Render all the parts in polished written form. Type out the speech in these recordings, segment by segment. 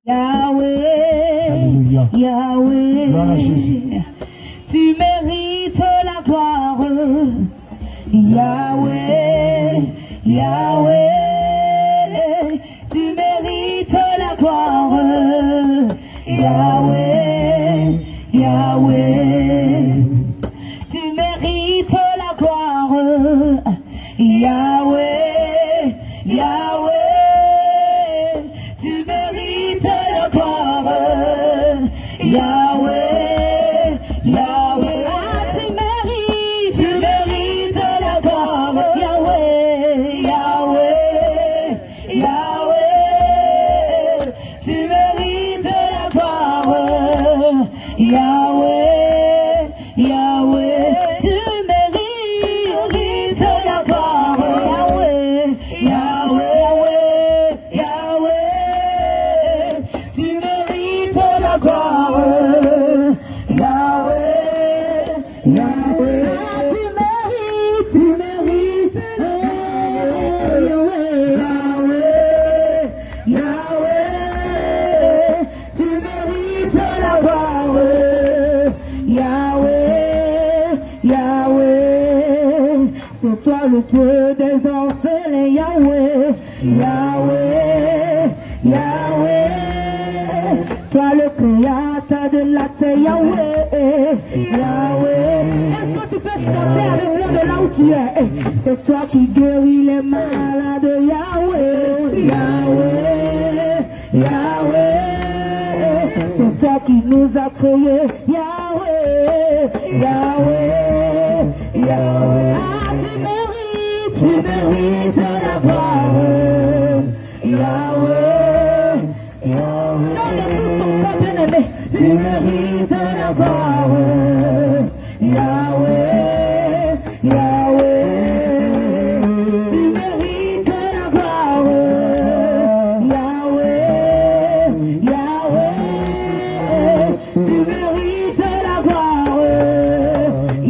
Yahweh, Alléluia. Yahweh, Gloire à Jésus. tu mérites la gloire. Yahweh, Yahweh, tu mérites la gloire. Yahweh, Yahweh, tu mérites la gloire. Yahweh, Yahweh, tu mérites la gloire. Yahweh, Yahweh, tu mérites la gloire. Yahweh, Yahweh, Yahweh, tu mérites la gloire. Yahweh, Yahweh, tu mérites la gloire. Yahweh, Yahweh, Yahweh, tu mérites la gloire. Yahweh, Yahweh, tu mérites la gloire. Yahweh, Yahweh, tu mérites la gloire. Yahweh, Yahweh, c'est toi le Dieu des orphelins. Yahweh, Yahweh, Yahweh, toi le créateur de la terre. Yahweh, Yahweh, est-ce que tu peux chanter avec moi de là où tu es? C'est toi qui guéris les malades. Yahweh, Yahweh, Yahweh, c'est toi qui nous as créés. Yahweh, Yahweh, Yahweh, tu mérites la gloire. Yahweh, Yahweh, chante pour ton peuple bien-aimé. Tu mérites la gloire. Yahweh, Yahweh, tu mérites la gloire. Yahweh, Yahweh, tu mérites la gloire.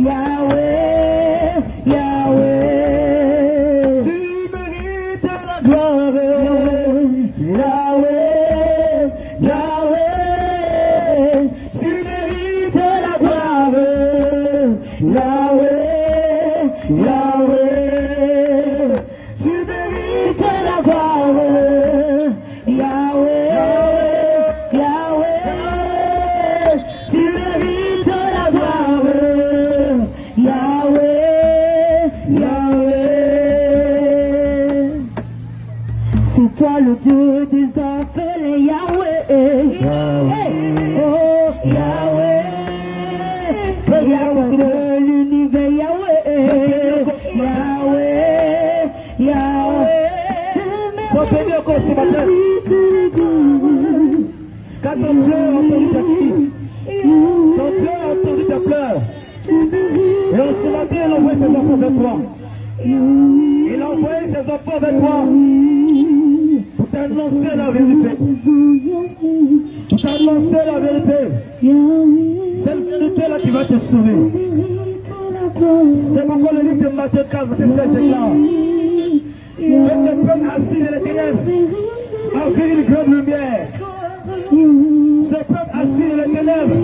Yahweh, Yahweh, tu mérites la gloire. Yahweh, Yahweh, tu mérites la gloire. Yahweh, Yahweh, tu mérites la gloire. Yahweh, Yahweh, tu mérites la gloire. Yahweh, Yahweh, c'est toi le Dieu des orphelins. Yahweh, Hey, oh Yahweh, regarde de l'univers. Yahweh, Yahweh, Yahweh, Faut bénir encore ce matin. Quand ton pleurs, entendu ta crise. Ton cœur a entendu ta pleurs. Et on se matin, il envoie ses enfants vers toi. Il a envoyé ses enfants vers toi pour t'annoncer la vérité. Pour t'annoncer la vérité. Cette vérité-là qui va te sauver. C'est pourquoi le livre de Matthieu 4, verset 7 déclare que ce peuple assis dans les ténèbres a vu une grande lumière. Ce peuple assis dans les ténèbres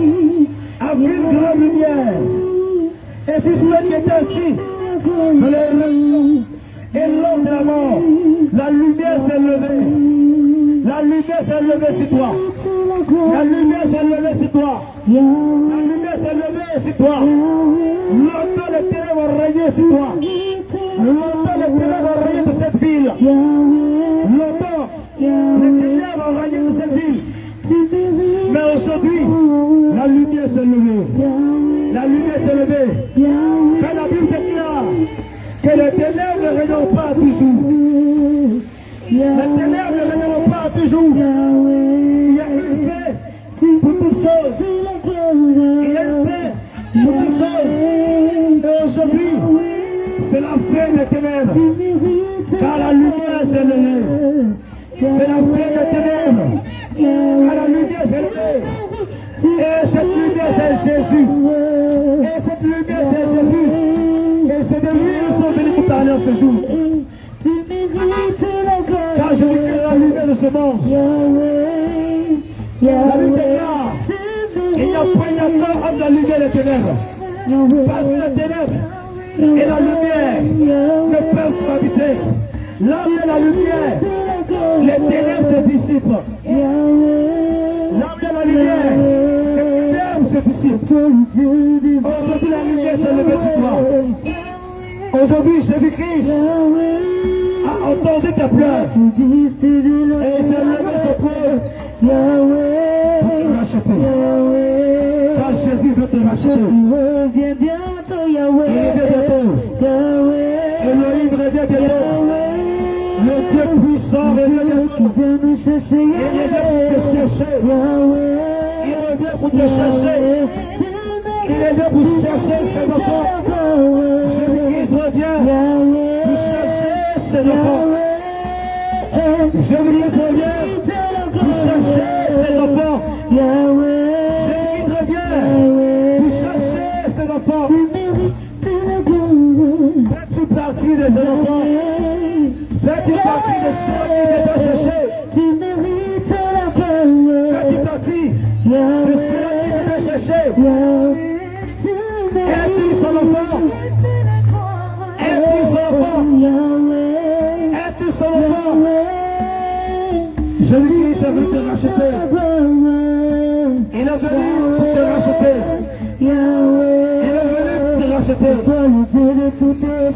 a vu une grande lumière. Et si ceux qui étaient assis dans les rues et l'homme de la mort, la lumière s'est levée. La lumière s'est levée sur toi. La lumière s'est levée sur toi. La lumière s'est levée sur toi. Longtemps les ténèbres ont régné sur toi. Longtemps les ténèbres ont régné sur cette ville. Longtemps les ténèbres ont régné sur cette ville. Mais aujourd'hui, la lumière s'est levée. La lumière s'est levée. Quand la Bible déclare que les ténèbres ne régneront pas toujours. Les ténèbres ne régneront pas toujours. Il y a une paix pour toutes choses. Il y a une paix pour toutes choses. Et aujourd'hui, c'est la fin des ténèbres. Car la lumière s'est levée. C'est la fin des ténèbres. Car la lumière s'est levée. Et cette lumière c'est Jésus. Et cette lumière c'est Jésus. Et c'est de lui nous sommes venus pour parler en ce jour. Car je déclare la lumière de ce monde. La Bible déclare, il n'y a point d'accord entre la lumière et les ténèbres. Parce que les ténèbres et la lumière ne peuvent cohabiter. Là où il y a la lumière, les ténèbres se dissipent. Là où il y a la lumière, les ténèbres se dissipent. Aujourd'hui, la lumière s'est levée sur toi. Aujourd'hui, Jésus-Christ a entendu tes pleurs. Et il s'est levé sur toi pour te racheter. Car Jésus veut te racheter. Il revient bientôt. Elohim revient bientôt. Le Dieu puissant revient bientôt. Il revient pour te chercher. Il revient pour chercher ses enfants. Jésus-Christ revient pour chercher ses enfants. Jésus-Christ revient pour chercher ses enfants. Jésus-Christ revient pour chercher ses enfants. Fais-tu partie de ses enfants? Fais-tu partie de ceux qui viennent te chercher? Fais-tu partie de ceux qui viennent te chercher? Es-tu son enfant? Es-tu son enfant? Es-tu son enfant? Jésus-Christ est venu te racheter. Il est venu pour te racheter. Il est venu pour te racheter.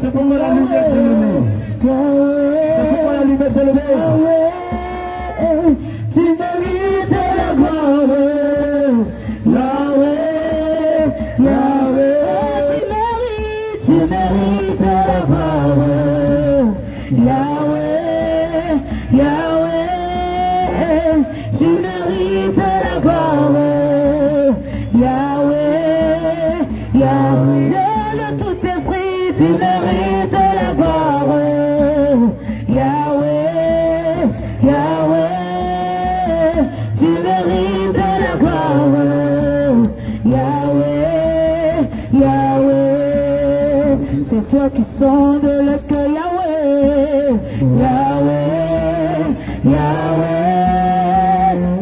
C'est pourquoi la lumière s'est levée. C'est pourquoi la lumière s'est levée. Tu mérites la gloire. Yahweh, Yahweh. Tu mérites la gloire. Yahweh, Yahweh. Tu mérites la gloire. Yahweh, Yahweh. De tout esprit, tu mérites la gloire. Yahweh, Yahweh, tu mérites la gloire. Yahweh, Yahweh, c'est toi qui sondes le cœur. Yahweh, Yahweh, Yahweh,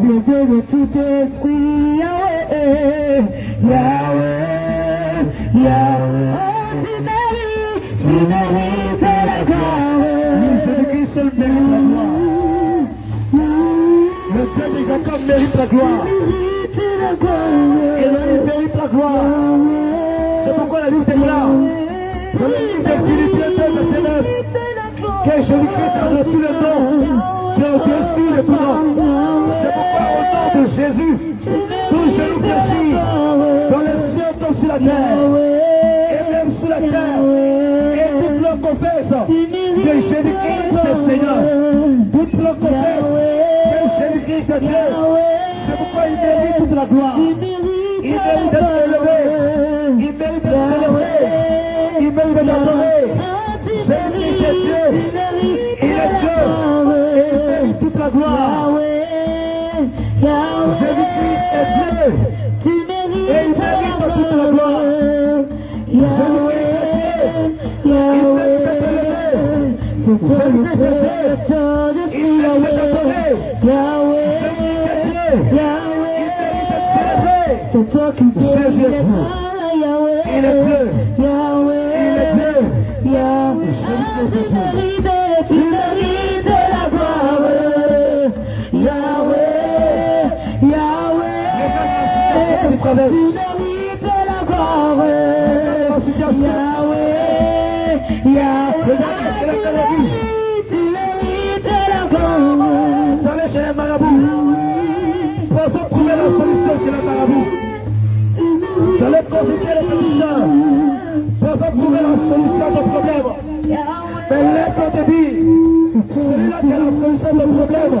le Dieu de tout esprit. Yahweh, Yahweh, Yahweh. Tu mérites la gloire. Jésus-Christ seul mérite la gloire. Le Dieu de Jacob mérite la gloire. Et il mérite la gloire. C'est pourquoi la Bible déclare, dans le livre de Philippiens 2, verset 9, que Jésus-Christ a reçu le nom qui est au-dessus de tout nom. C'est pourquoi au nom de Jésus, tout genou fléchit, dans les cieux comme sur la terre, et même sous la terre. Confesse que Jésus-Christ est Seigneur. Toute le confesse que Jésus-Christ est Dieu. C'est pourquoi il mérite toute la gloire. Il mérite d'être élevé. Il mérite d'être célébré. Il mérite d'être adoré. Jésus-Christ est Dieu. Il est Dieu. Et il mérite toute la gloire. Jésus-Christ est Dieu. Et il mérite toute la gloire. Jésus-Christ est Dieu. Il mérite d'être élevé. Jésus-Christ est Dieu. Il mérite d'être adoré. Jésus-Christ est Dieu. Il mérite d'être célébré. Jésus est Dieu. Il est Dieu. Il est Dieu. Jésus-Christ est Dieu. Tu mérites la gloire. Yahweh, Yahweh. Regarde la situation que tu traverses. Tu mérites la gloire. Regarde la situation. Regarde ce qu'elle a fait la vie. Tu mérites la gloire. T'allais chez un marabout. Pensons trouver la solution chez le marabout. T'allais consulter les médecins. Pensons trouver la solution de problème. Mais laisse-moi te dire, celui-là qui a la solution de problème,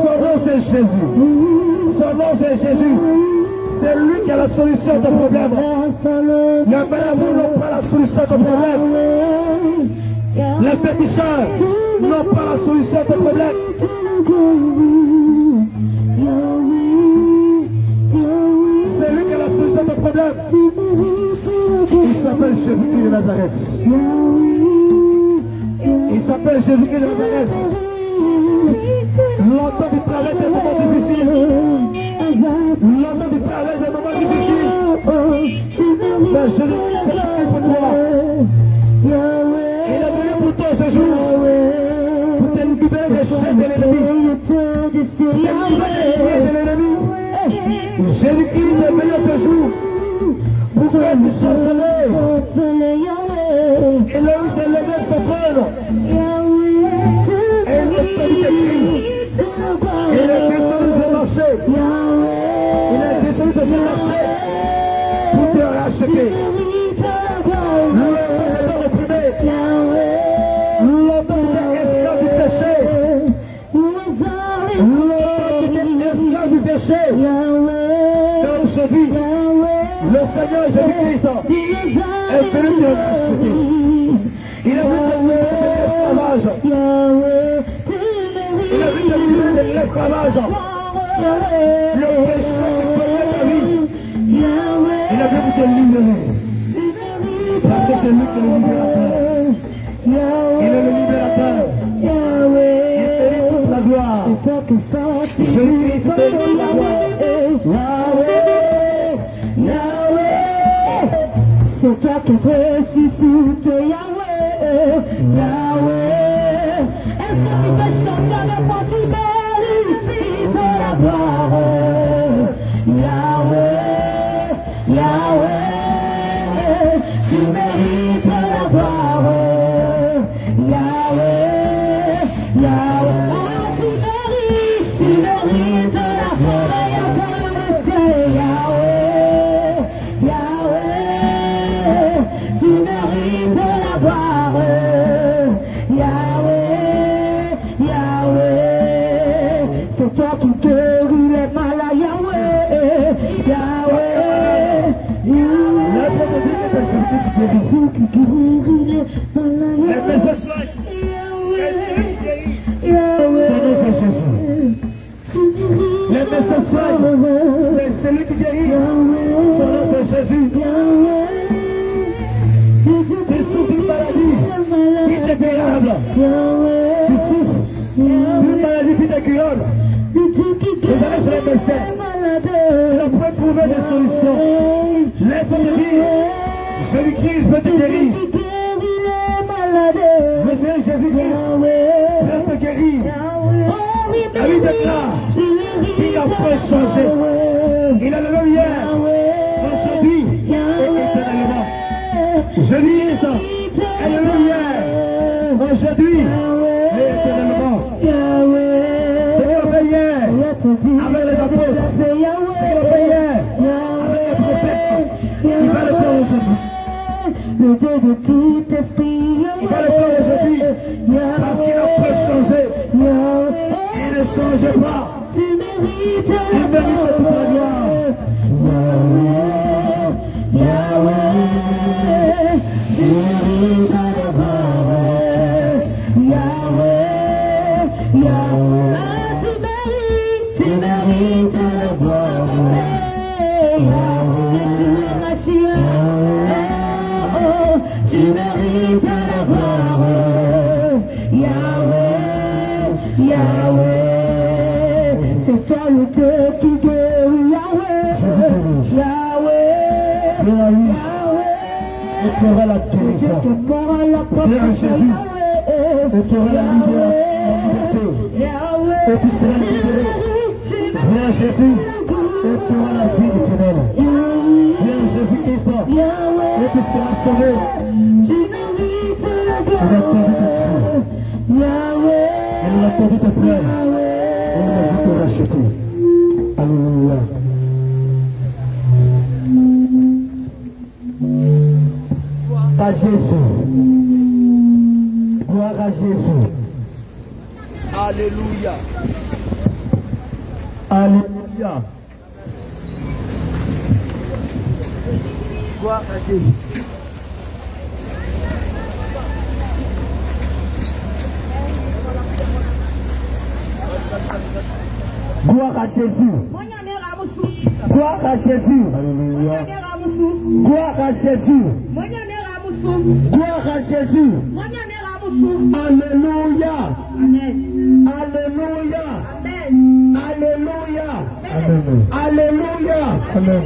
son nom c'est Jésus. Son nom c'est Jésus. C'est lui qui a la solution de problème. Les marabouts n'ont pas la solution de problème. Les pétisseurs n'ont pas la solution de problème. C'est lui qui a la solution de problème. Il s'appelle Jésus-Christ de Nazareth. Il s'appelle Jésus-Christ de Nazareth. Longtemps qu'il travaille des moments difficiles. Jésus-Christ pour toi. Il est venu pour toi ce jour. Pour te libérer des chaînes de l'ennemi. Jésus-Christ est venu ce jour pour que tu sois sauvé. Et là où s'est levé son trône. Et il est descendu de Christ. Il est descendu de marcher. Il est descendu de se marcher pour te racheter. Longtemps opprimé. Longtemps esclave du péché. Longtemps esclave du péché. Dans notre vie, le Seigneur Jésus-Christ est venu te racheter. Il est venu te libérer de l'esclavage. Il est venu te libérer de l'esclavage. Le péché qui connaît ta vie. Il est venu te libérer. Parce que c'est lui qui est le libérateur. Il est le libérateur. Il mérite toute la gloire. Jésus-Christ mérite toute la gloire. C'est toi qui ressuscite, Yahweh, Yahweh. Est-ce que tu peux chanter avec moi, tu mérites la gloire? Yahweh, Yahweh, tu mérites la gloire. Yahweh, Yahweh, tu mérites la gloire. Tu mérites la gloire, Yahweh, Yahweh. C'est toi qui guéris les malades, Yahweh, Yahweh, Yahweh. C'est toi qui guéris les malades, Yahweh, C'est Jésus. Les médecins soignent, mais celui qui guérit, son nom c'est Jésus. Tu souffres d'une maladie incurable. Tu souffres d'une maladie incurable. Vous allez chez les médecins. Tu n'as pas trouvé de solution. Laisse-moi te dire, Jésus-Christ peut te guérir. Le Seigneur Jésus-Christ peut te guérir. La vie déclare qu'il n'a pas changé. Il a le même hier, aujourd'hui et éternellement. Jésus-Christ est le même hier, aujourd'hui et éternellement. Seigneur a fait hier avec les apôtres. Seigneur a fait hier avec les prophètes. Il va le faire aujourd'hui. Le Dieu de tout esprit, Il va le faire aujourd'hui parce qu'il n'a pas changé. Il ne change pas. tu mérites Il mérite toute la gloire. Yahweh, tu mérites la gloire. Yahweh, Yahweh, tu mérites la gloire. Yahweh, tu mérites la gloire. Yahweh, Yahweh, c'est toi le Dieu qui guérit. Yahweh, Yahweh, Et tu auras la guérison. Viens Jésus. Et tu auras la liberté. Et tu seras libéré. Viens Jésus. Et tu auras la vie éternelle. Viens Jésus-Christ. Et tu seras sauvé. Il a attendu tes frères. Et il a vu te racheter. Alléluia. À Jésus. Gloire à Jésus. Alléluia. Alléluia. Gloire à Jésus. Gloire à Jésus. Gloire à Jésus. Alléluia. Gloire à Jésus. Gloire à Jésus. Alléluia. Alléluia. Alléluia. Alléluia. Amen.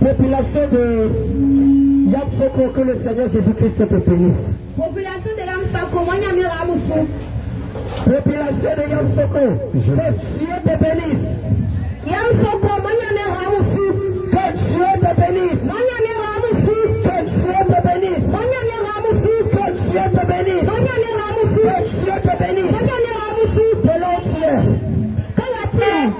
Population de Yamsoko, que le Seigneur Jésus-Christ te bénisse. Population de Yamsoko, moi Yamira Amoufou. Population de Yamsoko, que Dieu te bénisse. Yamsoko, moi Yamira Amoufou. Que Dieu te bénisse. Moi Yamira Amoufou. Que Dieu te bénisse. Moi Yamira Amoufou. Que Dieu te bénisse. Moi Yamira Amoufou. Que Dieu te bénisse. Moi Yamira Amoufou. De l'entier. Que la terre.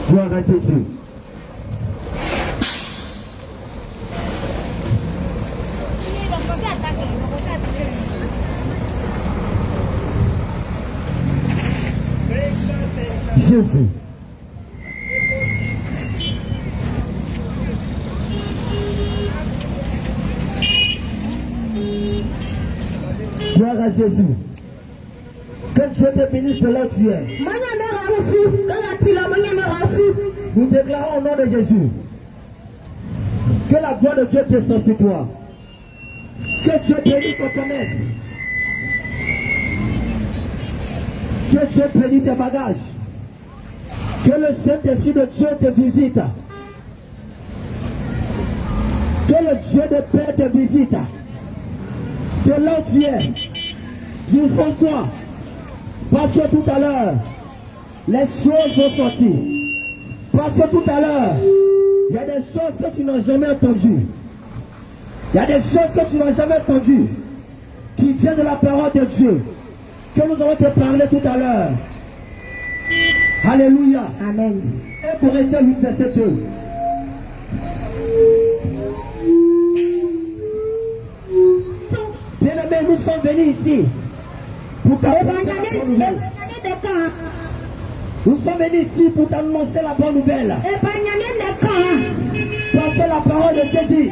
Gloire à Jésus. Jésus. Gloire à Jésus. Que Dieu te bénisse de là où tu es. Nous déclarons au nom de Jésus que la gloire de Dieu descend sur toi. Que Dieu bénisse ton commerce. Que Dieu bénisse tes bagages. Que le Saint-Esprit de Dieu te visite. Que le Dieu de paix te visite. De là où tu es. Dispose-toi. Parce que tout à l'heure, les choses vont sortir. Parce que tout à l'heure, il y a des choses que tu n'as jamais entendues. Il y a des choses que tu n'as jamais entendues. Qui viennent de la parole de Dieu. Que nous allons te parler tout à l'heure. Alléluia. Amen. Et pour Éphésiens 8, verset 2. Bien-aimés, nous sommes venus ici pour t'annoncer la bonne nouvelle. Nous sommes venus ici pour t'annoncer la bonne nouvelle. Parce que la parole de Dieu dit,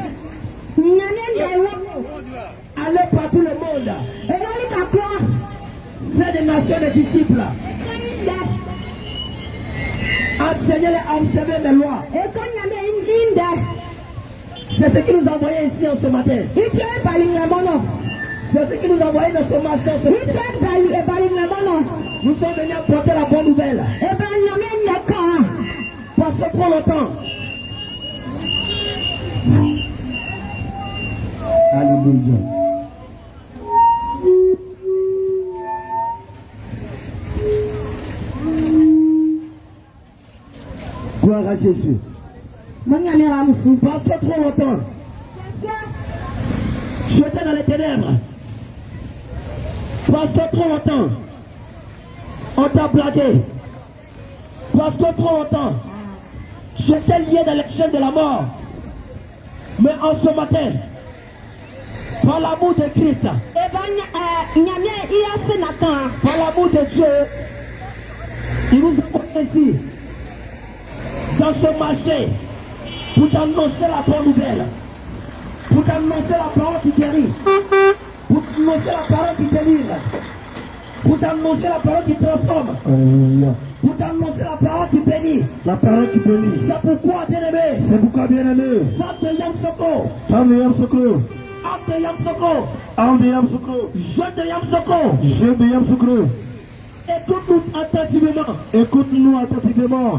allez partout le monde. Faites des nations des disciples. Enseignez-les à observer mes lois. C'est ce qui nous a envoyé ici en ce matin. C'est ce qui nous a envoyé dans ce marché. Nous sommes venus apporter la bonne nouvelle. Parce que trop longtemps. Alléluia. Gloire à Jésus. Parce que trop longtemps, tu étais dans les ténèbres. Parce que trop longtemps, on t'a blagué. Parce que trop longtemps, j'étais lié dans les chaînes de la mort. Mais en ce matin, par l'amour de Christ, par l'amour de Dieu, il nous a ici, dans ce marché, pour t'annoncer la bonne nouvelle, pour t'annoncer la parole qui guérit, pour t'annoncer la parole qui délivre, pour t'annoncer la parole qui transforme, pour t'annoncer la parole qui bénit, la parole qui bénit. C'est pourquoi, bien-aimé, c'est pourquoi, bien-aimé, femme de Yamsoko, femme de Yamsoko, âme de Yamsoko, âme de Yamsoko, jeune de Yamsoko, jeune de Yamsoko. Écoute-nous attentivement, écoute-nous attentivement.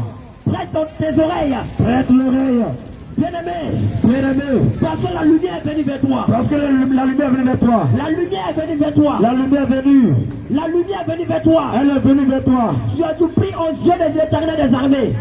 Prête tes oreilles. Prête l'oreille. Bien-aimé. Bien-aimé. Parce que la lumière est venue vers toi. Parce que la lumière est venue vers toi. La lumière est venue vers toi. La lumière est venue. La lumière est venue vers toi. Elle est venue vers toi. Tu as tout pris aux yeux de l'Éternel des armées.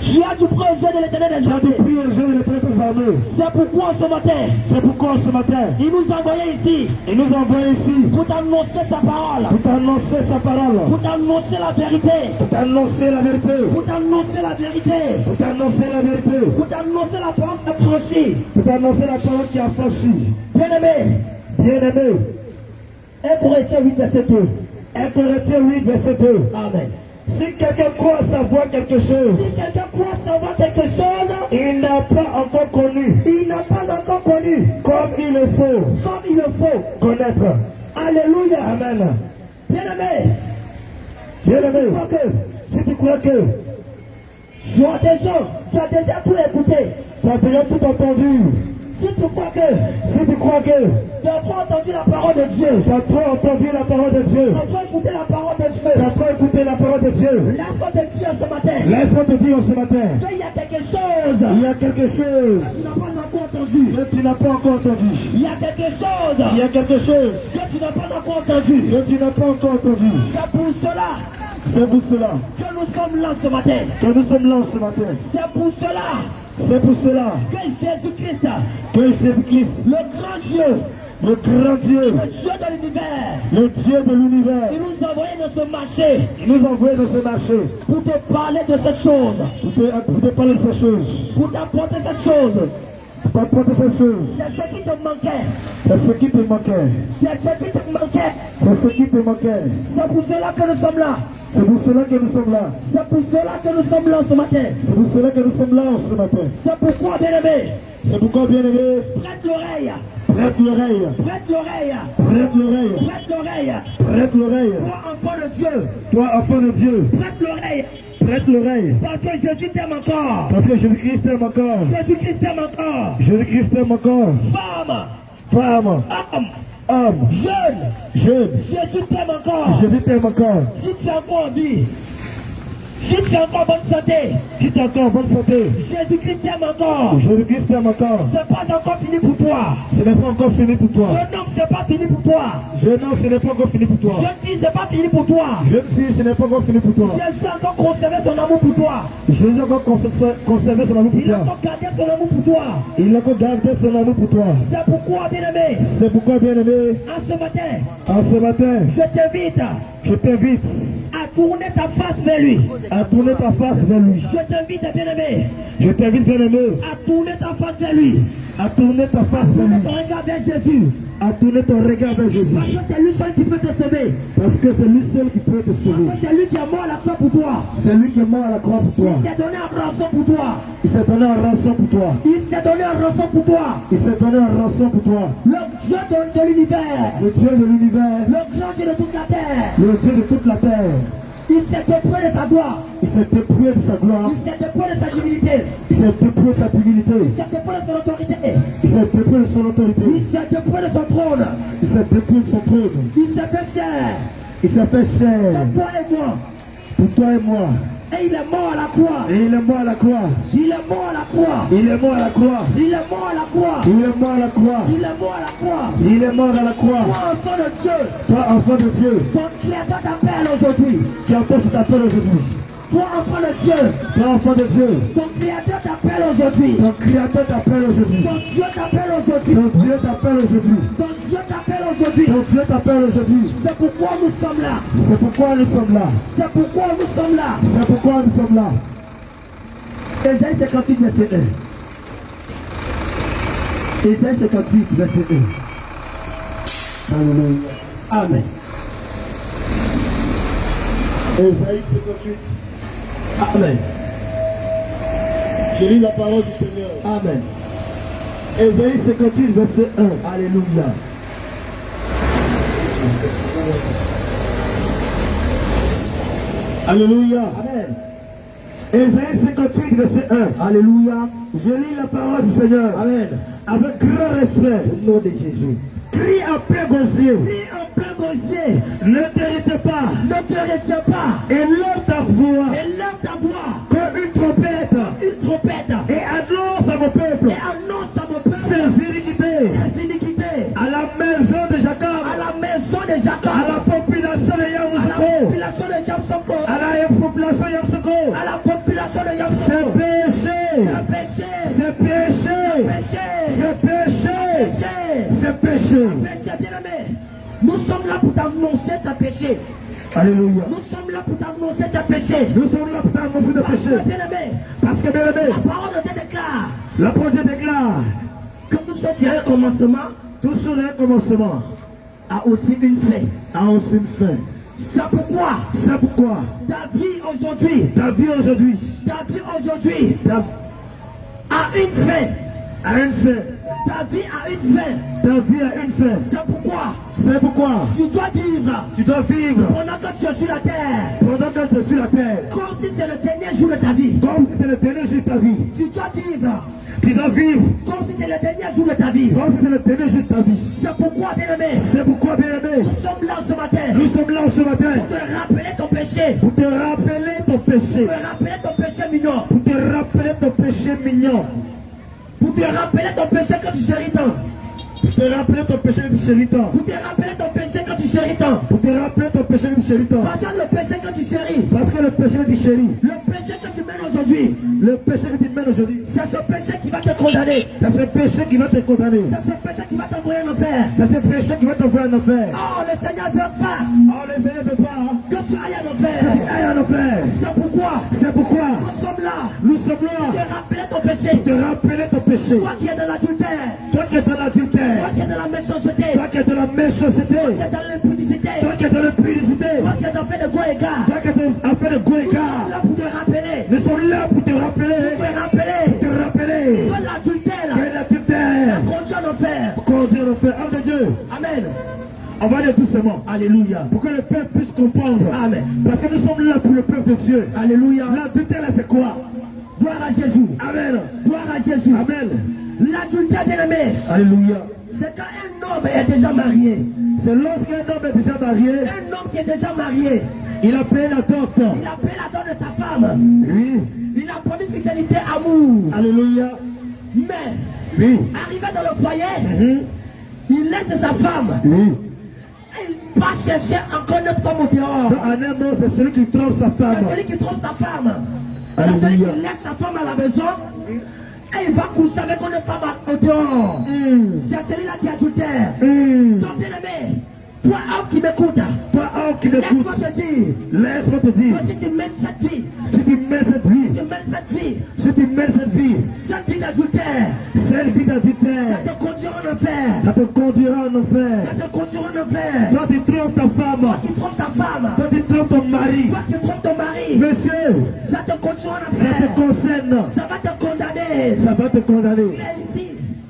Tu as tout pris aux yeux de l'Éternel des armées. Pris aux yeux de l'Éternel des armées. C'est pourquoi ce matin. C'est pourquoi ce matin. Il nous a envoyé ici. Il nous a envoyé ici. Pour t'annoncer sa parole. Pour t'annoncer sa parole. Pour t'annoncer la vérité. Pour t'annoncer la vérité. Pour t'annoncer la vérité. Pour t'annoncer la vérité. Pour t'annoncer la parole affranchie. Pour t'annoncer la parole qui a affranchi. Bien-aimé. Bien-aimé. 1 Corinthiens 8, verset 2. 1 Corinthiens 8, verset 2. Amen. Si quelqu'un croit savoir quelque chose, il n'a pas encore connu. Il n'a pas encore connu. Comme il le faut connaître. Alléluia. Amen. Bien-aimé. Bien-aimé. Si tu crois que tu as déjà tout écouté, tu as déjà tout entendu. Si tu crois que tu n'as pas entendu la parole de Dieu, tu as trop entendu la parole de Dieu, tu as trop écouté la parole de Dieu, tu as trop écouté la parole de Dieu, laisse-moi te dire ce matin laisse-moi te dire ce matin, qu'il y a quelque chose il y a quelque chose que tu n'as pas encore entendu. que tu n'as pas encore entendu. Il y a quelque chose Il y a quelque chose que tu n'as pas encore entendu. que tu n'as pas encore entendu. C'est pour cela C'est pour cela que nous sommes là ce matin. que nous sommes là ce matin. C'est pour cela C'est pour cela que Jésus-Christ, que Jésus-Christ, le grand Dieu, le grand Dieu, le Dieu de l'univers, le Dieu de l'univers, il nous a envoyé dans ce marché nous a envoyé dans ce marché pour te parler de cette chose, pour te parler de ces choses, pour t'apporter cette chose. pour t'apporter ces choses. C'est ce qui te manquait. C'est ce qui te manquait. C'est ce qui te manquait. C'est ce qui te manquait. C'est pour cela que nous sommes là. C'est pour cela que nous sommes là. C'est pour cela que nous sommes là ce matin. C'est pour cela que nous sommes là ce matin. C'est pourquoi, bien-aimé, C'est pourquoi, bien-aimé, prête l'oreille. prête l'oreille, Prête l'oreille. prête l'oreille, Prête l'oreille. prête l'oreille. Toi, enfant de Dieu, Toi, enfant de Dieu, prête l'oreille. prête l'oreille. Parce que Jésus t'aime encore. Parce que Jésus-Christ t'aime encore. Jésus-Christ t'aime encore. Jésus-Christ t'aime encore. Femme, Femme, homme, homme, jeune, jeune, Jésus t'aime encore. Jésus t'aime encore. Si tu es encore en vie, si tu es encore en bonne santé, Si tu es encore en bonne santé, Jésus-Christ t'aime encore. Jésus-Christ t'aime encore. C'est pas encore fini pour toi. Ce n'est pas encore fini pour toi. Jeune homme, c'est pas fini pour toi. Jeune homme, ce n'est pas encore fini pour toi. Jeune fille, c'est pas fini pour toi. Jeune fille, ce n'est pas encore fini pour toi. Jésus a encore conservé son amour pour toi. Jésus a encore conservé son amour pour Il a toi. encore gardé son amour pour toi. Il a encore gardé son amour pour toi. C'est pourquoi, bien-aimé, C'est pourquoi, bien-aimé, en ce matin, en ce matin, je t'invite je t'invite à tourner ta face vers lui. à tourner ta face vers lui. Je t'invite, bien-aimé, Je t'invite, bien-aimé, à tourner ta face vers lui. à tourner ta face vers Tourner lui. ton regard vers Jésus. À tourner ton regard vers Jésus. Parce que c'est lui seul qui peut te sauver. Parce que c'est lui seul qui peut te sauver. Parce que c'est lui qui est mort à la croix pour toi. C'est lui qui est mort à la croix pour toi. Il s'est donné en rançon pour toi. Il s'est donné en rançon pour toi. Il s'est donné en rançon pour toi. Il s'est donné en rançon pour toi. Le Dieu de l'univers. Le Dieu de l'univers, Le grand Dieu de toute la terre. le Dieu de toute la terre. Il s'est dépouillé de sa gloire. Il s'est dépouillé de sa gloire. Il s'est dépouillé de sa divinité. Il s'est dépouillé de sa divinité. Il s'est dépouillé de son autorité. Il s'est dépouillé de son autorité. Il s'est dépouillé de son trône. Il s'est dépouillé de son trône. Il s'est fait chair. Il s'est fait Pour chair toi et moi. pour toi et moi. Et il est mort à la croix. Et il est mort à la croix. Il est mort à la croix. Il est mort à la croix. Il est mort à la croix. Il est mort à la croix. Il est mort à la croix. Il est mort à la croix. Toi, enfant de Dieu, Toi, enfant de Dieu, ton créateur t'appelle aujourd'hui. qui entend cet appel aujourd'hui. Toi, enfant de Dieu, Toi, enfant de Dieu, ton créateur t'appelle aujourd'hui. ton Créateur t'appelle aujourd'hui. Ton Dieu t'appelle aujourd'hui. Ton Dieu t'appelle aujourd'hui. Ton Dieu t'appelle aujourd'hui. Ton Dieu t'appelle aujourd'hui. C'est pourquoi nous sommes là. C'est pourquoi nous sommes là. C'est pourquoi nous sommes là. C'est pourquoi nous sommes là. Ésaïe 58, verset 1. Ésaïe 58, verset 1. Alléluia. Amen. Ésaïe 58. Amen. Je lis la parole du Seigneur. Amen. Ésaïe 58, verset 1. Alléluia. Alléluia. Amen. Ésaïe 58, verset 1. Alléluia. Je lis la parole du Seigneur. Amen. Avec grand respect. Au nom de Jésus. Crie à plein gosier. Prie en plein gosier. Ne t'arrête pas. Ne te retiens pas. Et lève ta voix Élève ta voix. comme une trompette. Une trompette. Et annonce à mon peuple Et annonce à mon peuple ses iniquités. ses iniquités. À la maison de Jacob. À la maison de Jacob. À la population de À la Yamoussoukro. population de Yamsoko. À la population de Yamoussoukro. À la population de C'est Yamsoko. péché. C'est péché. C'est péché. Péché. C'est péché. Péché. C'est péché. Péché, bien-aimé. Nous sommes là pour t'annoncer ta péché. Alléluia. Nous sommes là pour t'annoncer ta péché. Nous sommes là pour t'annoncer de Parce péché. que, bien-aimé, Parce que, bien aimé, la parole de Dieu déclare la parole de Dieu déclare que tout ce qui a un commencement tout sur un commencement a aussi une fin. a aussi une fin. C'est pourquoi C'est pourquoi ta vie aujourd'hui, ta vie aujourd'hui a une fin. a une fin. Ta vie a une fin. Ta vie a une fin. C'est pourquoi C'est pourquoi tu dois vivre tu dois vivre pendant que tu es sur la terre, pendant que tu es sur la terre comme si c'est le dernier jour de ta vie. comme si c'était le dernier jour de ta vie. Tu dois vivre Tu dois vivre comme si c'est le dernier jour de vie. Comme si c'est le dernier jour de ta vie. C'est pourquoi, bien-aimé, C'est pourquoi, bien-aimé, nous sommes là ce matin nous sommes là ce matin pour te rappeler ton péché. pour te rappeler ton péché. Pour te rappeler ton péché mignon. Pour te rappeler ton péché mignon. Pour te rappeler ton péché quand tu seras temps. Pour te rappeler ton péché de chériton. Pour te rappeler ton péché quand tu seras temps. Pour te rappeler ton péché de chériton. Parce que le péché quand tu seras. Parce que le péché du chéri, Le péché que tu mènes aujourd'hui, le péché que tu mènes aujourd'hui, c'est ce péché qui va te condamner. c'est ce péché qui va te condamner. C'est ce péché qui va t'envoyer en enfer. C'est ce péché qui va t'envoyer en enfer. Oh, le Seigneur ne veut pas Oh, le Seigneur ne veut pas que tu ailles en enfer. aille en enfer. C'est pourquoi C'est pourquoi nous sommes là. nous sommes là Te rappeler ton péché. pour te rappeler ton péché. Toi qui es dans l'adultère. Toi qui es dans Toi l'adultère, qui es dans la méchanceté. toi qui es dans la méchanceté, Toi qui es dans l'impudicité. toi qui es dans l'impudicité, Toi qui es en fait de gros égards. toi qui es en fait de gros Nous sommes égards. là pour te rappeler. Nous sommes là pour te rappeler, Pour te rappeler te rappeler que l'adultère que l'adultère conduit en enfer. conduit en enfer. Homme de Dieu, Amen. on va aller doucement Alléluia. pour que le peuple puisse comprendre. Amen. Parce que nous sommes là pour le peuple de Dieu. Alléluia. L'adultère là c'est quoi? Gloire à Jésus. Amen. Gloire à Jésus. Amen. L'adultère, bien-aimé, Alléluia. c'est quand un homme est déjà marié. C'est lorsqu'un homme est déjà marié, Un homme qui est déjà marié, il a payé la dot. il a payé la dot de sa femme. Oui. Il a promis fidélité, amour. Alléluia. Mais, Oui. arrivé dans le foyer, Mhm. il laisse sa femme. Oui. Et il va chercher encore une autre femme au dehors. En un mot, c'est celui qui trompe sa C'est femme. celui qui trompe sa femme. C'est celui Alléluia. qui laisse sa femme à la maison. Et il va coucher avec une autre femme au dehors. C'est celui-là qui est adultère. Donc, bien-aimé, toi, homme qui m'écoute, Toi, homme qui m'écoute, laisse-moi te dire laisse-moi te dire, que si tu mènes cette vie, si tu mets cette vie, tu mènes cette vie, si tu mets cette vie, d'adultère, cette vie ça d'adultère, te conduira en enfer. ça te conduira en Ça enfer. te conduira en enfer. Toi, tu trompes ta femme. Tu trompes ta femme. Toi, tu trompes ton mari. Toi qui trompes ton mari. Monsieur, Ça te conduira en ça te enfer. concerne. Ça va te condamner. Ça va te condamner. Mais ici,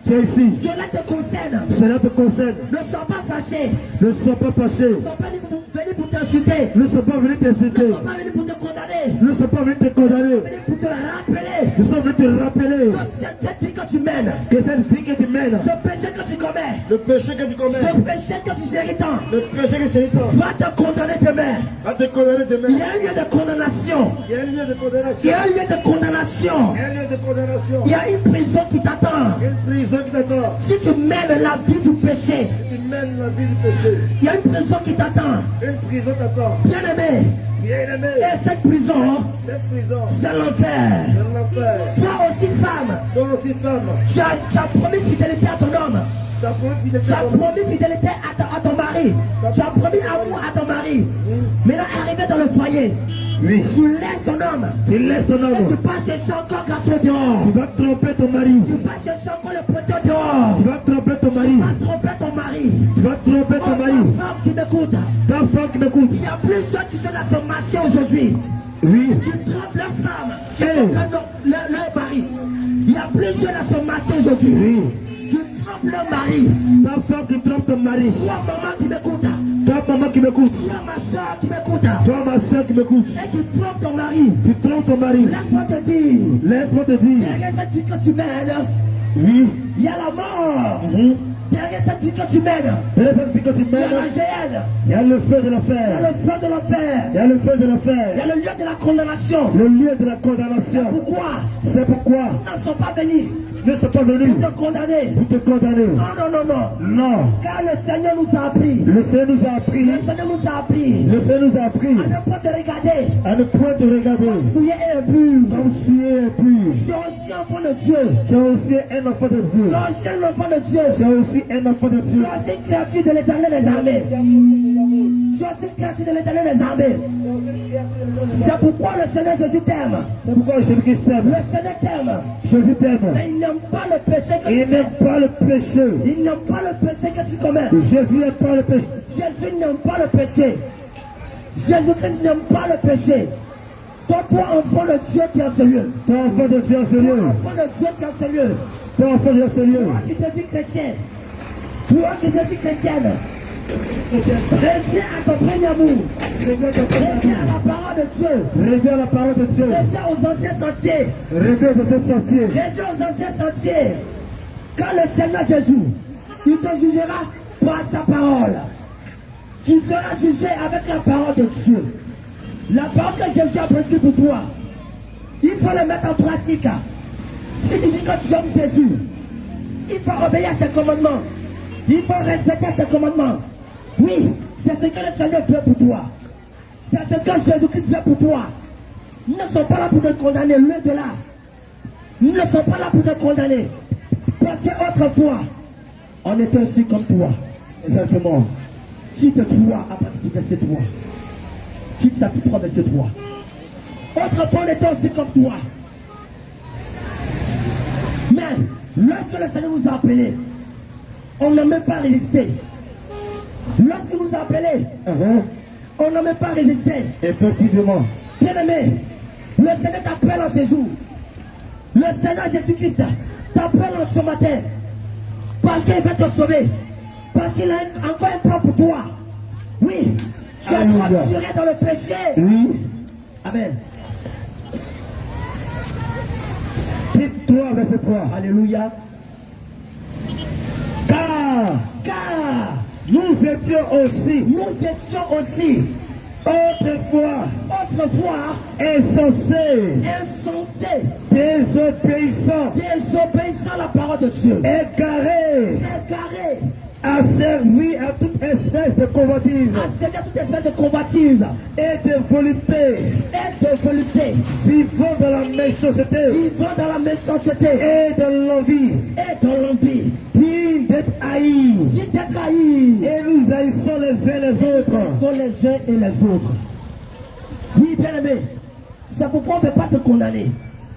Tu es ici. cela te concerne. Cela te concerne. Ne sois pas fâché. Ne sois pas fâché. Ne sois pas venu pour t'insulter. Ne sois pas venu Ne t'insulter. sois pas venu pour te condamner. Ne sois pas venu te condamner. Venu pour te rappeler Nous sommes venus te rappeler que cette vie que tu mènes, que cette vie que tu mènes, ce péché que tu commets, le péché que tu commets, ce péché que tu héritant, le péché que tu fais, va te condamner demain. va te condamner Il y demain. a un lieu de condamnation. Il y a un lieu de Il y condamnation. a un lieu de condamnation. Il y a un lieu de condamnation. Il y a une prison qui t'attend. Il y a une prison qui t'attend. Si tu mènes la vie du péché, Tu mènes la vie du péché. il y a une prison qui t'attend. Une prison t'attend. Bien aimé. Bien aimé. Et cette prison, Cette prison, c'est l'enfer. c'est l'enfer. Toi aussi, femme, Toi aussi, femme, tu as promis fidélité à ton homme. ta promis Tu as promis fidélité à ton mari. Tu as promis amour à ton mari. Maintenant, arrivé dans le foyer, Oui. tu laisses ton homme. Tu laisses ton Et tu homme. passes chercher encore grâce au dehors. Tu vas tromper ton mari. Tu vas chercher encore le poteau dehors. Tu vas tromper ton mari. Tu vas tromper ton mari. Tu vas tromper ton mari. Ta femme qui m'écoute. Ta femme qui m'écoute. Il y a plusieurs qui sont dans ce marché aujourd'hui. Oui. Qui trompent leur femme. Qui Hey. trompent leur mari. Il y a plusieurs dans ce marché aujourd'hui. Oui. Qui trompent leur mari. Ta femme qui trompe ton mari. Toi, maman qui m'écoute. Ta maman qui m'écoute. Toi, ma soeur qui m'écoute. Toi, ma soeur qui m'écoute. Et qui trompe ton mari. Tu trompes ton mari. Laisse-moi te dire. Laisse-moi te dire. Derrière cette vie que tu mènes, Oui. il y a la mort. Mhm. Derrière cette vie que tu mènes, Laisse cette vie que tu il y a la mènes. géhenne. Il y a le feu de Il y a l'enfer. le feu de l'enfer. Il y a le feu de Il y l'enfer. a le lieu de la condamnation. Le lieu de la condamnation. Pourquoi C'est pourquoi ils ne sont pas venus ils ne sont pas venus pour te condamner? pour te condamner. Non, non, non, non. Non. Car le Seigneur nous a appris. Le Seigneur nous a appris. Le Seigneur nous a appris Le Seigneur nous a appris à ne pas te regarder. à ne point te regarder Fouiller et impur. comme tu es impur. Tu es aussi enfant de Dieu. Tu es aussi un enfant de Dieu. Tu es aussi un enfant de Dieu. Tu es aussi un enfant de Tu Dieu. es aussi une créature de l'éternel des armées. Tu es aussi une créature de l'éternel des armées. C'est pourquoi le Seigneur Jésus t'aime. C'est pourquoi Jésus-Christ t'aime. Le Seigneur t'aime. Jésus t'aime. Mais il n'aime pas le péché que tu Il n'aime fais. pas le péché. Il n'aime pas le péché que tu commets. Jésus n'aime pas le péché. Jésus n'aime pas le péché. Jésus-Christ n'aime pas le péché. Toi, enfant de Dieu qui est en ce lieu. Toi, enfant de Dieu en ce Toi, lieu. enfant de Dieu qui est en ce lieu. Toi, enfant de Dieu en ce lieu. Toi qui te dis chrétien. Toi qui te dis chrétienne. Reviens à ton premier amour. Reviens à la parole de Dieu. Reviens à la parole de Dieu. Reviens aux anciens sentiers. Reviens de ce sentier. Reviens aux anciens sentiers. Quand le Seigneur Jésus, il te jugera par sa parole. Tu seras jugé avec la parole de Dieu. La parole que Jésus a prescrite pour toi, il faut le mettre en pratique. Si tu dis que tu aimes Jésus, il faut obéir à ses commandements. Il faut respecter ses commandements. Oui, c'est ce que le Seigneur veut pour toi. C'est ce que Jésus-Christ veut pour toi. Ils ne sont pas là pour te condamner, loin de là. Ils ne sont pas là pour te condamner. Parce qu'autrefois, on était aussi comme toi. Exactement. Tu te crois à partir du verset 3. Tu te chapitre 3, verset 3. Autrefois, on était aussi comme toi. Mais, lorsque le Seigneur vous a appelé, on n'a même pas résisté. Lorsqu'il vous a appelé, on n'a même pas résisté. Effectivement. Bien-aimé, le Seigneur t'appelle en ce jour. Le Seigneur Jésus-Christ t'appelle en ce matin. Parce qu'il va te sauver. Parce qu'il a encore un plan pour toi. Oui, tu es torturé dans le péché. Oui. Amen. Titre 3, verset 3. Alléluia. Car nous étions aussi autrefois insensés, désobéissants à la parole de Dieu, égarés, asservis à toute espèce de convoitise et de volupté, vivant dans la méchanceté et dans l'envie, dignes d'être haïs, et nous haïssons les uns les autres. Oui, bien-aimé, c'est pourquoi on ne peut pas te condamner.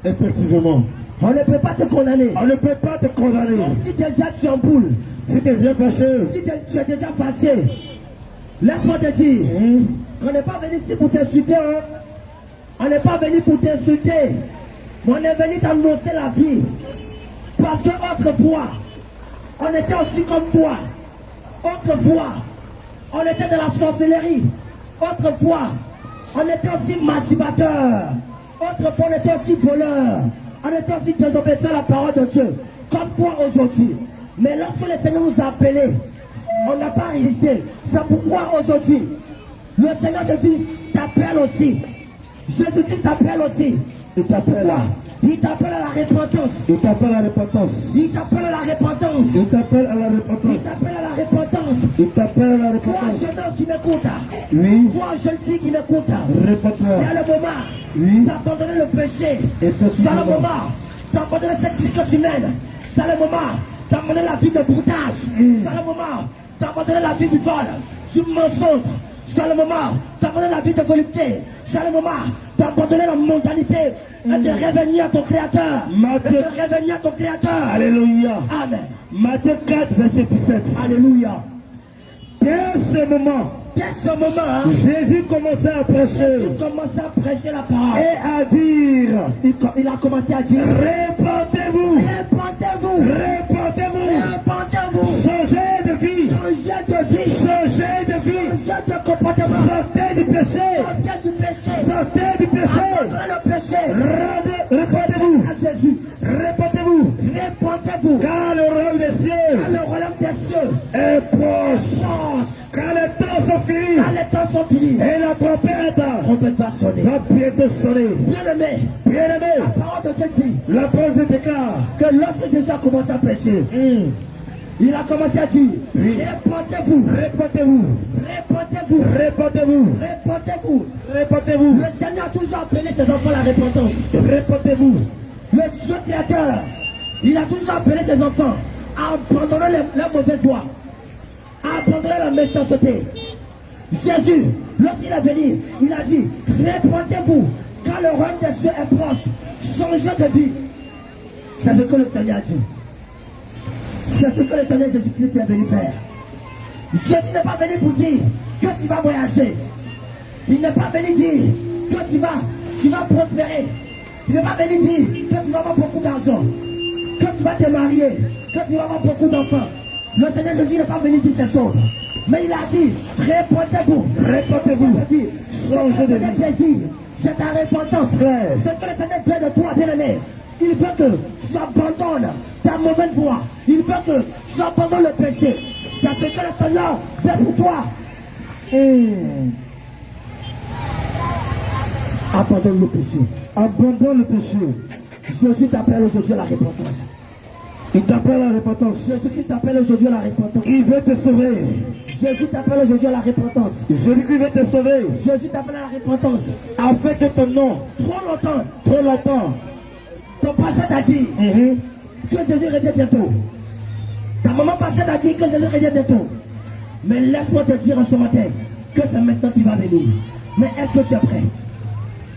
Effectivement. On ne peut pas te condamner. On ne peut pas te condamner. Si déjà tu es en boule, Si tu es déjà fâché, si tu es déjà fâché, laisse-moi te dire, on n'est pas venu ici pour t'insulter. On n'est pas venu pour t'insulter. Mais on est venu t'annoncer la vie. Parce que autrefois, on était aussi comme toi. Autrefois, on était de la sorcellerie. Autrefois, on était aussi masturbateur. Autrefois, on était aussi voleur. On était aussi désobéissant à la parole de Dieu. Comme toi aujourd'hui. Mais lorsque le Seigneur nous a appelés, on n'a pas résisté. C'est pourquoi aujourd'hui, le Seigneur Jésus t'appelle aussi. Jésus-Christ t'appelle aussi. il t'appelle. Il t'appelle à la repentance. Il t'appelle à la repentance. Il t'appelle à la repentance. Il t'appelle à la Il repentance. t'appelle à la repentance. Il t'appelle à la Toi, repentance. jeune homme qui m'écoute. Oui. Toi, jeune fille qui m'écoute. Réponds-toi. C'est le moment Oui. d'abandonner le péché. C'est le Effectivement. moment d'abandonner cette vie que tu mènes. C'est le moment d'abandonner la vie de broutage. C'est le moment d'abandonner la vie du vol, du mensonge. C'est le moment d'abandonner la vie de volupté. C'est le moment d'abandonner la mondanité et de revenir à ton Créateur. Et de revenir à ton Créateur. Alléluia. Amen. Matthieu 4, verset 17. Alléluia. Dès ce moment, Jésus commençait à prêcher il commençait à prêcher la parole. et à dire, Il a commencé à dire, répentez-vous, répentez-vous, répentez-vous, répentez-vous, changez de vie, changez de vie, changez de vie, changez de comportement, sortez du péché, sortez du péché, sortez du péché, abandonnez le péché, répentez-vous, à Jésus, répentez-vous, répentez-vous, car le royaume des car cieux le royaume des cieux est proche, pense, car les temps sont finis, car les temps sont finis, et la trompette trompette va sonner. va bientôt sonner. Bien-aimé, Bien-aimé, la parole de Dieu dit la parole se déclare. que lorsque Jésus a commencé à prêcher, il a commencé à dire, répentez-vous, Répentez-vous, répentez-vous, répentez-vous, répentez-vous. répentez-vous, Le Seigneur a toujours appelé ses enfants à la repentance. répentez-vous. Le Dieu créateur, il a toujours appelé ses enfants à abandonner leur mauvaise voie, à abandonner la méchanceté. Jésus, lorsqu'il est venu, il a dit, répentez-vous, car le royaume des cieux est proche. Changez de vie. C'est ce que le Seigneur a dit. C'est ce que le Seigneur Jésus-Christ est venu faire. Jésus n'est pas venu pour dire que tu vas voyager. Il n'est pas venu dire que tu vas prospérer. Il n'est pas venu dire que tu vas avoir beaucoup d'argent, que tu vas te marier, que tu vas avoir beaucoup d'enfants. Le Seigneur Jésus n'est pas venu dire ces choses. Mais il a dit, répentez-vous, répentez-vous. Changez de vie. C'est ta repentance. Ce que le Seigneur veut de toi, bien-aimé. Il veut que tu abandonnes ta mauvaise voie. Il veut que tu abandonnes le péché. C'est ce que le Seigneur fait pour toi. Abandonne le péché. Abandonne le péché. Jésus t'appelle aujourd'hui à la repentance. Il t'appelle à la repentance. Jésus-Christ t'appelle aujourd'hui à la repentance. Il veut te sauver. Jésus t'appelle aujourd'hui à la repentance. Jésus-Christ veut te sauver. Jésus t'appelle à la repentance. Afin que ton nom, trop longtemps, ton pasteur t'a dit que Jésus revient bientôt. Ta maman pasteur t'a dit que Jésus revient bientôt. Mais laisse-moi te dire en ce matin que c'est maintenant qu'il va venir. Mais est-ce que tu es prêt?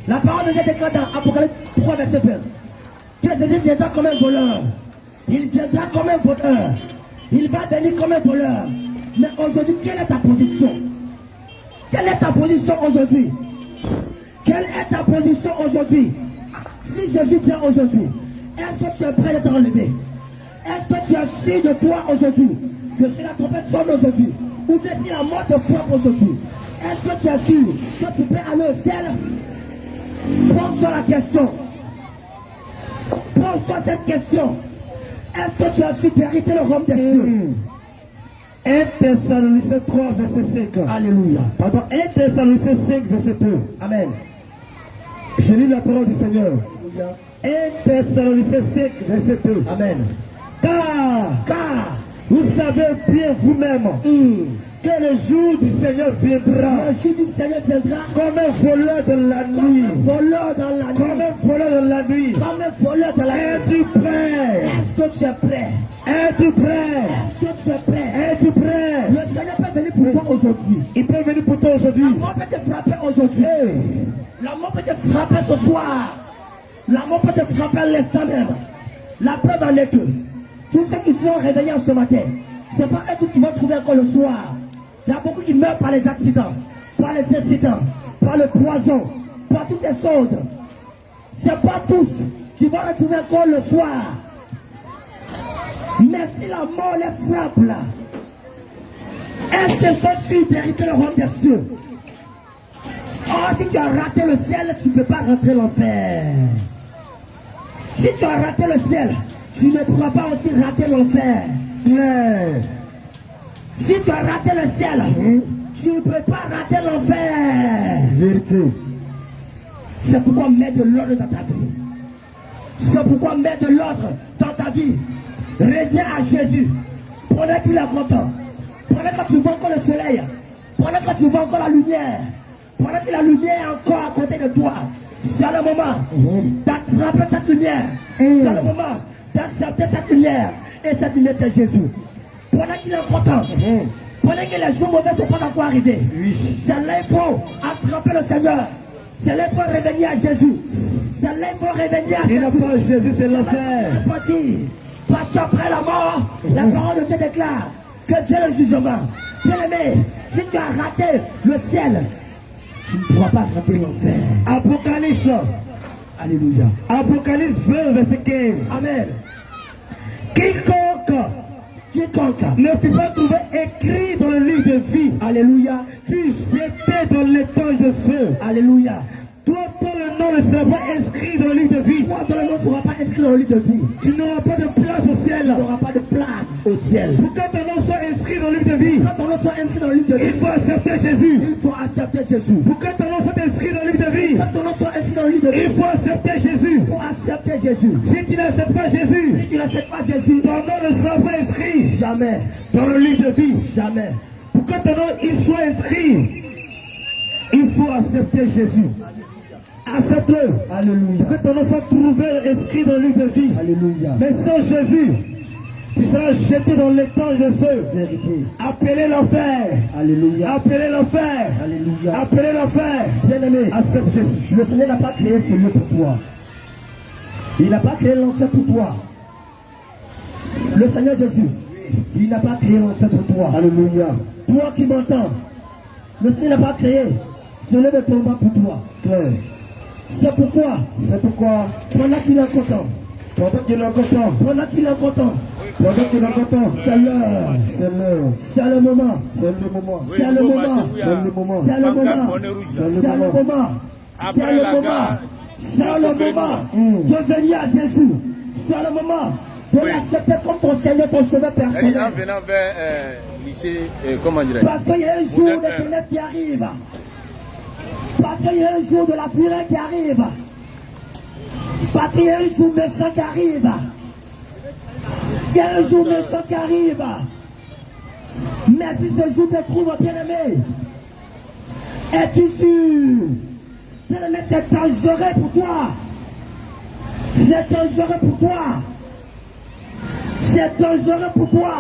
La parole de Dieu déclare dans Apocalypse 3, verset 20 que Jésus viendra comme un voleur. Il viendra comme un voleur. Il va venir comme un voleur. Mais aujourd'hui, quelle est ta position? Quelle est ta position aujourd'hui? Quelle est ta position aujourd'hui? Si Jésus vient aujourd'hui, est-ce que tu es prêt à te relever? Est-ce que tu as su de toi aujourd'hui que si la trompette sonne aujourd'hui, ou bien si la mort te frappe aujourd'hui, est-ce que tu as su que tu peux aller au ciel? Pose-toi la question. Pose-toi cette question. Est-ce que tu as su hériter le royaume des cieux? 1 Thessaloniciens 3, verset 5. Alléluia. Pardon, 1 Thessaloniciens 5, verset 2. Amen. Je lis la parole du Seigneur. Alléluia. 1 Thessaloniciens 5, verset 2. Amen. Car vous savez bien vous-même que le jour du Seigneur viendra. Le jour du Seigneur viendra Comme un voleur de la nuit. voleur dans la nuit. Comme un voleur de la nuit. Comme un voleur dans la nuit. Es-tu prêt? Est-ce que tu es prêt? Es-tu prêt? Est-ce que tu es prêt? Es-tu prêt? Le Seigneur peut venir pour toi aujourd'hui. Il peut venir pour toi aujourd'hui. La mort peut te frapper aujourd'hui. La mort peut te frapper ce soir. La mort peut te frapper à l'instant même. La preuve en est que tous ceux qui sont réveillés ce matin, ce n'est pas eux tous qui vont trouver encore le soir. Il y a beaucoup qui meurent par les accidents, par les incidents, par le poison, par toutes les choses. Ce n'est pas tous qui vont retrouver encore le soir. Mais si la mort les frappe là, est-ce qu'ils sont sûrs d'hériter le royaume des cieux? Oh, si tu as raté le ciel, tu ne peux pas rentrer l'enfer. Si tu as raté le ciel, tu ne pourras pas aussi rater l'enfer. Si tu as raté le ciel, tu ne peux pas rater l'enfer. Vérité. C'est pourquoi mets de l'ordre dans ta vie. C'est pourquoi mets de l'ordre dans ta vie. Reviens à Jésus. Pendant qu'il est content. Pendant que tu vois encore le soleil. Pendant que tu vois encore la lumière. Pendant que la lumière est encore à côté de toi. C'est le moment d'attraper cette lumière. C'est le moment d'accepter cette lumière. Et cette lumière, c'est Jésus. Pendant qu'il est content. Pendant que les jours mauvais ne sont pas encore arrivés. C'est là qu'il faut attraper le Seigneur. C'est là qu'il faut revenir à Jésus. C'est là qu'il faut revenir à Il Jésus. n'a pas Jésus, c'est l'enfer. Parce qu'après la mort, la parole de Dieu déclare que Dieu est le jugement. Bien-aimé, si tu as raté le ciel, tu ne pourras pas rater l'enfer. Apocalypse. Alléluia. Apocalypse 20, verset 15. Amen. Quiconque ne fut pas trouvé écrit dans le livre de vie, Alléluia. fut jeté dans l'étang de feu. Alléluia. Toi, le nom ne sera pas inscrit dans le livre de vie. Toi, ton nom ne sera pas inscrit dans le livre de vie. Tu n'auras pas de place au ciel. Tu n'auras pas de place au ciel. Pour que ton nom soit inscrit dans le livre de vie, Quand ton nom soit inscrit dans le livre de vie, il faut accepter Jésus. il faut accepter Jésus. Pour que ton nom soit inscrit dans le livre de vie, Quand ton nom soit inscrit dans le livre de vie, il faut accepter Jésus. il faut accepter Jésus. Si tu n'acceptes pas Jésus, Si tu n'acceptes pas Jésus, ton nom ne sera pas inscrit jamais, dans le livre de vie. jamais. Pour que ton nom il soit inscrit, il faut accepter Jésus. Accepte-le. Alléluia. Pour que ton nom soit trouvé inscrit dans le livre de vie. Alléluia. Mais sans Jésus, tu seras jeté dans l'étang de feu. Vérité. Appelez l'enfer. Alléluia. Appelez l'enfer. Alléluia. Appelez l'enfer. Bien-aimé, Accepte Jésus. le Seigneur n'a pas créé ce lieu pour toi. Il n'a pas créé l'enfer pour toi. Le Seigneur Jésus, il n'a pas créé l'enfer pour toi. Alléluia. Toi qui m'entends, le Seigneur n'a pas créé ce lieu de combat pour toi. Claire. C'est pourquoi, pendant qu'il est content, Pendant qu'il est encore temps, pendant qu'il est content, pendant qu'il est encore temps, c'est l'heure, c'est l'heure, c'est le moment, c'est le moment, c'est le moment, c'est le moment, c'est le moment, c'est le c'est le moment. moment, c'est Après le la moment, gare, C'est le moment de venir à Jésus. C'est le moment de l'accepter comme ton Seigneur, ton Sauveur personnel. En venant vers lycée, comment dirais-je? Parce qu'il y a un jour de ténèbres qui arrive. Parce qu'il y a un jour de la fureur qui arrive. Parce qu'il y a un jour méchant qui arrive. Il y a un jour méchant qui arrive. Mais si ce jour te trouve, bien-aimé, es-tu sûr? Bien-aimé, c'est dangereux pour toi. C'est dangereux pour toi. C'est dangereux pour toi.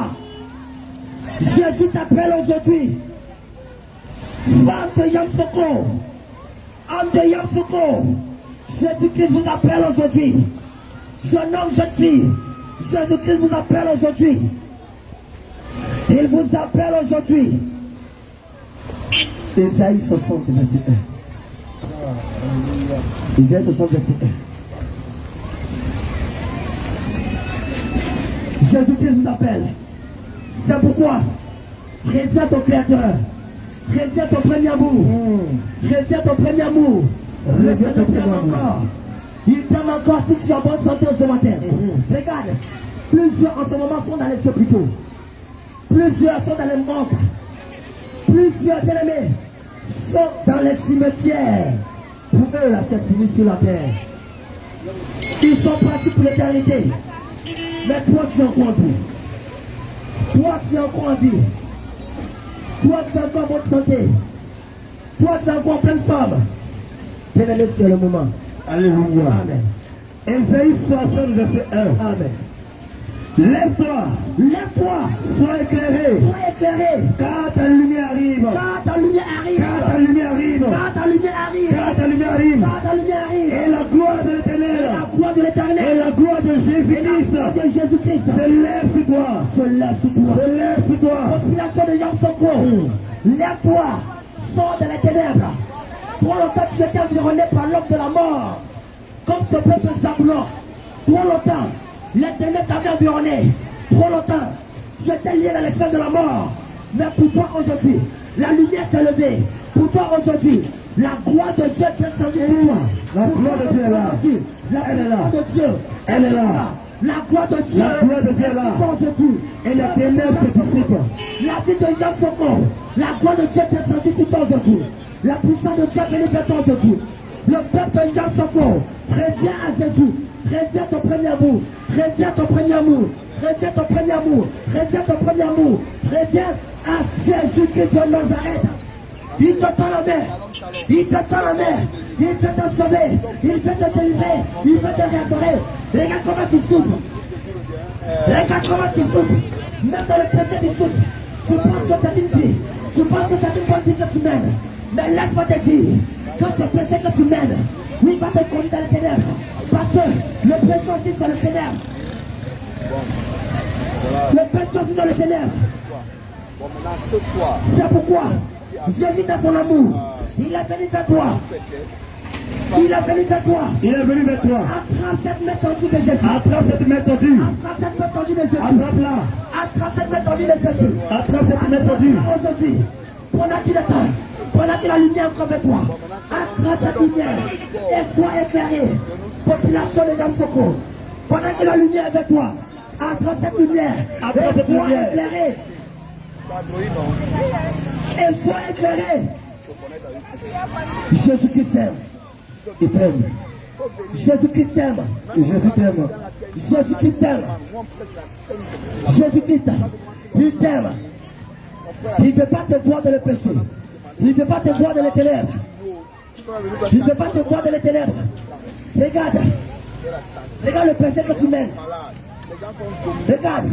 Jésus t'appelle aujourd'hui. Femme de Yamsoko. Homme de Yamsoko. Jésus-Christ vous appelle aujourd'hui. Jeune homme, jeune fille. Jésus-Christ vous appelle aujourd'hui. Il vous appelle aujourd'hui. Ésaïe 60, verset 1. Ésaïe 60, verset 1. Jésus-Christ vous appelle. C'est pourquoi retiens ton Créateur. Retiens ton premier amour. Retiens ton premier amour. Le Seigneur t'aime encore. Il t'aime encore si tu es en bonne santé ce matin. Regarde, plusieurs en ce moment sont dans les hôpitaux. Plusieurs sont dans les morgues. Plusieurs bien-aimés sont dans les cimetières. Pour eux, là, c'est fini sur la terre. Ils sont partis pour l'éternité. Mais toi, tu es encore en vie. Toi, tu es encore en vie. Toi, tu es encore en bonne santé. Toi, tu es encore en pleine forme. Bien-aimé, c'est le moment. Alléluia. Amen. Ésaïe 60, verset 1. Amen. Lève-toi, Lève-toi. sois éclairé, Sois éclairé. car ta lumière arrive. Car ta lumière arrive. Car ta lumière arrive. Car ta lumière arrive. Car ta lumière arrive. Car ta lumière arrive. Et la gloire de Et l'Éternel. la gloire de Et l'Éternel. la gloire de Et la Jésus-Christ gloire de Jésus-Christ. se lève sur toi. Se lève sur toi. Se lève sur toi. Population de Yamsoko. Lève-toi. Sors de les ténèbres. Trop longtemps tu étais environné par l'homme de la mort. Comme ce peuple de Zabulon. Trop longtemps. Les ténèbres t'avaient environné. Trop longtemps. Tu étais lié dans les chaînes de la mort. Mais pour toi aujourd'hui, la lumière s'est levée. Pour toi aujourd'hui, la gloire de Dieu est descendue sur toi. La gloire de Dieu est là. La Elle est là. gloire de Dieu. Elle est là. La gloire de Dieu. La gloire de Dieu est là. Aujourd'hui. Et les ténèbres se dissipent. La vie de Yamsoko, la gloire de Dieu est descendue sur toi aujourd'hui. La puissance de Dieu est venue vers toi aujourd'hui. Le peuple de Yamsoko, reviens à Jésus. Reviens ton premier amour. Reviens ton premier amour. Reviens ton premier amour. Reviens ton premier amour. Reviens à Jésus-Christ de Nazareth. Il te tend la main. Il te tend la main. Il veut te sauver. Il veut te délivrer. Il veut te restaurer. Regarde comment tu souffres. Regarde comment tu souffres. Même dans le péché du souffre. Tu penses que c'est une vie. Tu penses que c'est une bonne vie que tu mènes. Mais laisse-moi te dire que ce péché que tu mènes, oui, va te conduire dans les ténèbres. Parce que le péché aussi dans les ténèbres. Le péché aussi dans les ténèbres. Bon, maintenant, ce soir, C'est pourquoi Jésus dans son amour, il est venu vers toi. Il est venu vers toi. Il est venu vers toi. Attrape cette main tendue de Jésus. Attrape cette main tendue. Attrape cette main tendue de Jésus. Attrape-la. Attrape cette main tendue de Jésus. Attrape cette main tendue. Aujourd'hui, pendant qu'il est temps, pendant que la lumière est avec toi, attrape cette lumière et sois éclairé. Population de Yamsoko, pendant que la lumière est avec toi, attrape cette lumière Attrape et cette sois lumière. éclairé. Et sois éclairé. Jésus-Christ t'aime. Il t'aime. Jésus-Christ t'aime. Jésus t'aime. Jésus-Christ t'aime. Jésus-Christ, il t'aime. Il ne veut pas te voir dans le péché. Il ne veut pas te voir dans les ténèbres. Il ne veut pas te voir dans les ténèbres. Regarde. Regarde le péché que tu mènes. Regarde.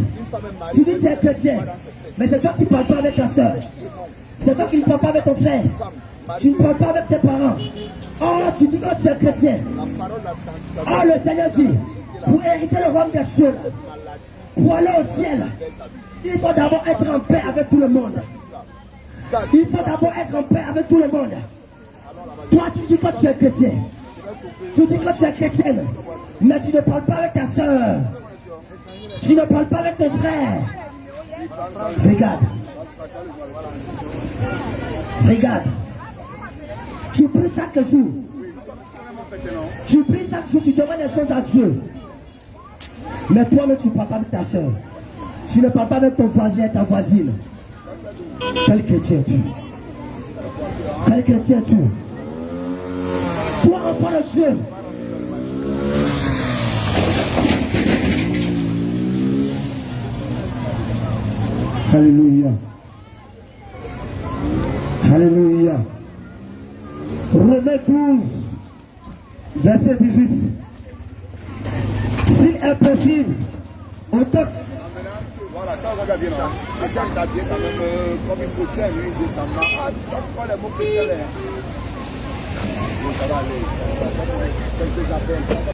Tu dis que tu es chrétien. Mais c'est toi qui ne parles pas avec ta soeur. C'est toi qui ne parles pas avec ton frère. Tu ne parles pas avec tes parents. Oh, tu dis que tu es chrétien. Oh, le Seigneur dit, pour hériter le royaume des cieux, pour aller au ciel, il faut d'abord être en paix avec tout le monde. Il faut d'abord être en paix avec tout le monde. Toi, tu dis que tu es chrétien. Tu dis que tu es chrétienne. Mais tu ne parles pas avec ta soeur. Tu ne parles pas avec ton frère. Regarde. Regarde. Tu pries chaque jour. Tu pries chaque jour, tu demandes des choses à Dieu. Mais toi-même, tu ne parles pas avec ta soeur. Tu ne parles pas avec ton voisin et ta voisine. Quel chrétien es-tu? Quel chrétien es-tu? Toi, enfant de Dieu. Alléluia. Alléluia. Romains 12, verset 18. S'il est possible, en tant que... Voilà, quand on regarde bien là, et ça, il a bien quand même, comme il faut tirer, lui, descendant. Ah, tu vois pourquoi les mots chrétiens là? Ça va aller. Quelques appels.